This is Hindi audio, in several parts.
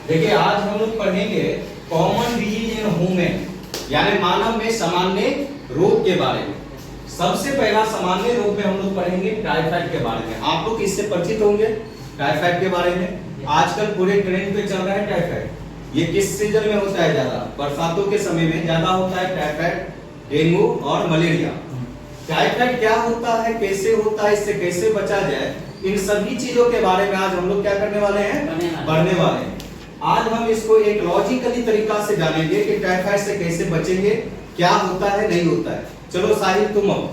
देखिए आज हम लोग पढ़ेंगे कॉमन डिजीज इन ह्यूमन, यानी मानव में सामान्य रोग के बारे में। सबसे पहला सामान्य रोग में हम लोग पढ़ेंगे टाइफाइड के बारे में। आप लोग इससे परिचित होंगे टाइफाइड के बारे में। आजकल पूरे ट्रेंड पे चल रहा है टाइफाइड। ये किस सीजन में होता है? ज्यादा बरसातों के समय में ज्यादा होता है टाइफाइड, डेंगू और मलेरिया। टाइफाइड क्या होता है, कैसे होता है, इससे कैसे बचा जाए, इन सभी चीजों के बारे में आज हम लोग क्या करने वाले हैं, पढ़ने वाले हैं। आज हम इसको एक लॉजिकली तरीका से जानेंगे कि टाइफाइड से कैसे बचेंगे, क्या होता है, नहीं होता है। चलो साहिल तुम आओ।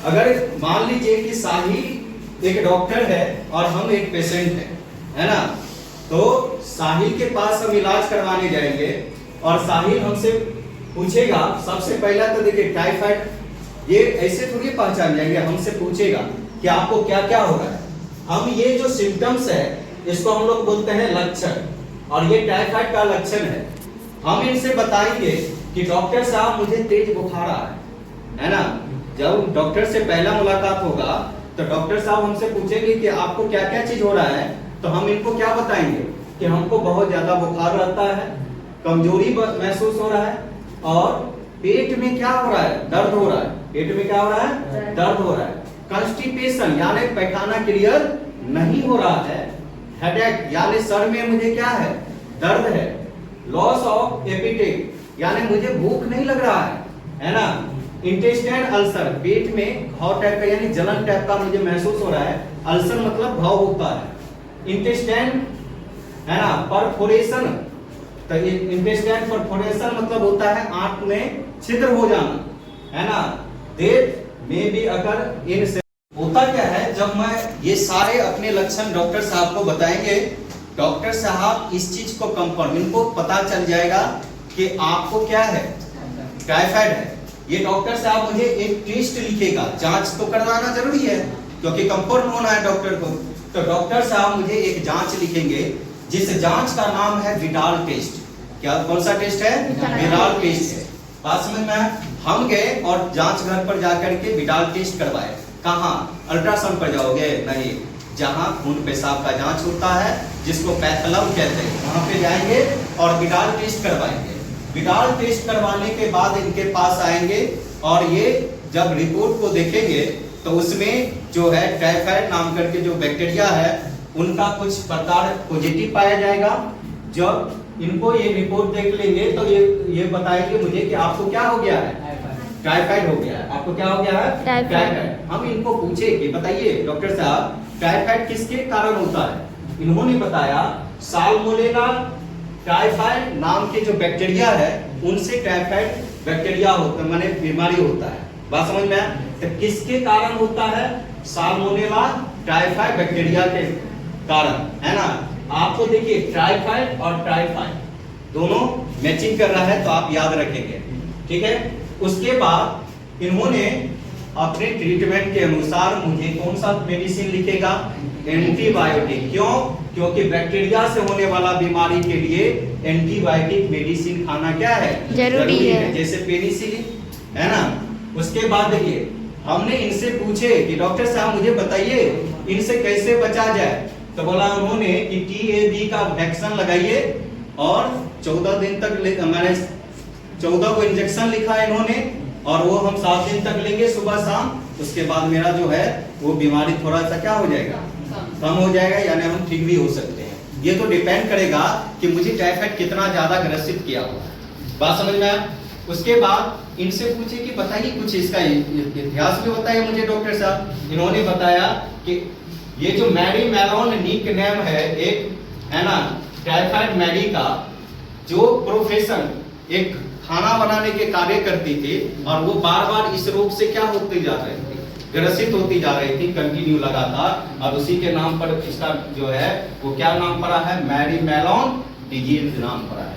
अगर मान लीजिए कि साहिल एक डॉक्टर है और हम एक पेशेंट है ना, तो साहिल के पास हम इलाज करवाने जाएंगे और साहिल हमसे पूछेगा, सबसे पहला तो देखिए टाइफाइड ये ऐसे थोड़ी पहचान जाएंगे, हमसे पूछेगा कि आपको क्या क्या हो रहा है। हम ये जो सिम्टम्स है इसको हम लोग बोलते हैं लक्षण, और ये टाइफाइड का लक्षण है। हम इनसे बताएंगे कि डॉक्टर साहब मुझे तेज बुखार आ रहा है ना। जब डॉक्टर से पहला मुलाकात होगा तो डॉक्टर साहब हमसे पूछेंगे कि आपको क्या क्या चीज हो रहा है, तो हम इनको क्या बताएंगे कि हमको बहुत ज्यादा बुखार रहता है, कमजोरी महसूस हो रहा है, और पेट में क्या हो रहा है, दर्द हो रहा है। पेट में क्या हो रहा है, दर्द हो रहा है। कंस्टिपेशन यानी पैखाना क्लियर नहीं हो रहा है। हेडेक यानी सर में मुझे क्या है, दर्द है। लॉस ऑफ एपेटाइट यानी मुझे भूख नहीं लग रहा है ना। इंटेस्टाइन अल्सर, पेट में घाव टाइप का यानी जलन टाइप का मुझे महसूस हो रहा है। अल्सर मतलब घाव होता है। इंटेस्टाइन है ना, परफोरेशन, तो इंटेस्टाइन परफोरेशन मतलब होता है आंत में छिद्र हो जाना है ना। डेथ में भी अगर इन होता क्या है, जब मैं ये सारे अपने लक्षण डॉक्टर साहब को बताएंगे, डॉक्टर साहब इस चीज को कंफर्म, इनको पता चल जाएगा कि आपको क्या है, टाइफाइड है। ये डॉक्टर साहब मुझे एक टेस्ट लिखेगा, जांच तो करवाना जरूरी है क्योंकि कंफर्म होना है डॉक्टर को। तो डॉक्टर साहब मुझे एक जांच लिखेंगे जिस जांच का नाम है विडाल टेस्ट। क्या, कौन सा टेस्ट है? विडाल टेस्ट है। पास में हम गए और जांच घर पर जाकर के विडाल टेस्ट करवाए। कहाँ? अल्ट्रासाउंड पर जाओगे? नहीं, जहाँ खून पेशाब का जांच होता है जिसको पैथोलॉग कहते हैं, वहां पे जाएंगे और विडाल टेस्ट करवाएंगे। विडाल टेस्ट करवाने के बाद इनके पास आएंगे और ये जब रिपोर्ट को देखेंगे तो उसमें जो है टाइफाइड नाम करके जो बैक्टीरिया है उनका कुछ प्रकार पॉजिटिव पाया जाएगा। जब इनको ये रिपोर्ट देख लेंगे तो ये बताएंगे मुझे कि आपको क्या हो गया है, टाइफाइड हो गया है। आपको क्या हो गया है? टाइफाइड। हम इनको पूछे कि बताइए डॉक्टर साहब टाइफाइड किसके कारण होता है। इन्होंने बताया साल्मोनेला टाइफाइड नाम के जो बैक्टीरिया है उनसे टाइफाइड बैक्टीरिया होता है, माने बीमारी होता है। बात समझ में आया? तो किसके कारण होता है? साल्मोनेला टाइफाइड बैक्टीरिया के कारण, है ना। आपको देखिए टाइफाइड और टाइफाइड दोनों मैचिंग कर रहा है तो आप याद रखेंगे, ठीक है। उसके बाद इन्होंने अपने ट्रीटमेंट के अनुसार मुझे कौन सा मेडिसिन लिखेगा? एंटीबायोटिक। क्यों? क्योंकि बैक्टीरिया से होने वाला बीमारी के लिए एंटीबायोटिक मेडिसिन खाना क्या है, जरूरी है, जैसे पेनिसिलिन, है ना। उसके बाद देखिए हमने इनसे पूछे कि डॉक्टर साहब मुझे बताइए इनसे कैसे बचा जाए, तो बोला उन्होंने कि टीएबी का वैक्सीन लगाइए और 14 दिन तक मैंने 14 को इंजेक्शन लिखा है इन्होंने, और वो हम 7 दिन तक लेंगे सुबह शाम। उसके बाद मेरा जो है वो बीमारी थोड़ा सा क्या हो जाएगा, कम हो जाएगा, यानी हम ठीक भी हो सकते हैं। ये तो डिपेंड करेगा कि मुझे टाइफाइड कितना ज्यादा ग्रसित किया हुआ है। बात समझ में आया? उसके बाद इनसे पूछे कि बताइए कुछ इसका इतिहास भी बताइए मुझे डॉक्टर साहब। इन्होंने बताया कि ये जो मैरी मैलोन निक नेम है एक, है ना, टाइफाइड मैरी का जो प्रोफेशन एक खाना बनाने के कार्य करती थी, और वो बार बार इस रोग से क्या होती जा रही थी, ग्रसित होती जा रही थी कंटिन्यू लगातार, और उसी के नाम पर इसका जो है वो क्या नाम पड़ा है, मैरी मैलोन डिजीज नाम पड़ा है।